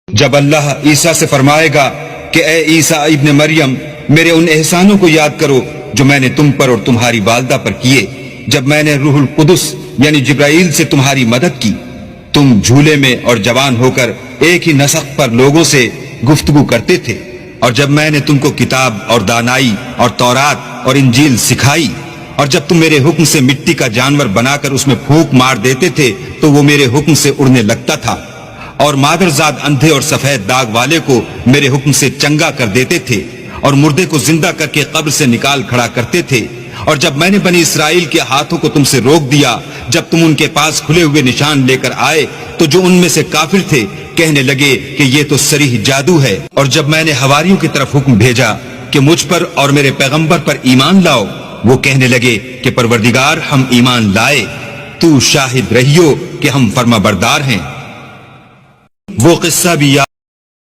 جب اللہ عیسیٰ سے فرمائے گا کہ اے عیسیٰ ابن مریم، میرے ان احسانوں کو یاد کرو جو میں نے تم پر اور تمہاری والدہ پر کیے، جب میں نے روح القدس یعنی جبرائیل سے تمہاری مدد کی، تم جھولے میں اور جوان ہو کر ایک ہی نسق پر لوگوں سے گفتگو کرتے تھے، اور جب میں نے تم کو کتاب اور دانائی اور تورات اور انجیل سکھائی، اور جب تم میرے حکم سے مٹی کا جانور بنا کر اس میں پھونک مار دیتے تھے تو وہ میرے حکم سے اڑنے لگتا تھا، اور مادرزاد اندھے اور سفید داغ والے کو میرے حکم سے چنگا کر دیتے تھے، اور مردے کو زندہ کر کے قبر سے نکال کھڑا کرتے تھے، اور جب میں نے بنی اسرائیل کے ہاتھوں کو تم سے روک دیا، جب تم ان کے پاس کھلے ہوئے نشان لے کر آئے تو جو ان میں سے کافر تھے کہنے لگے کہ یہ تو صریح جادو ہے، اور جب میں نے حواریوں کی طرف حکم بھیجا کہ مجھ پر اور میرے پیغمبر پر ایمان لاؤ، وہ کہنے لگے کہ پروردگار ہم ایمان لائے، تو شاہد رہیو کہ ہم فرما بردار ہیں۔ وہ قصہ بھی یاد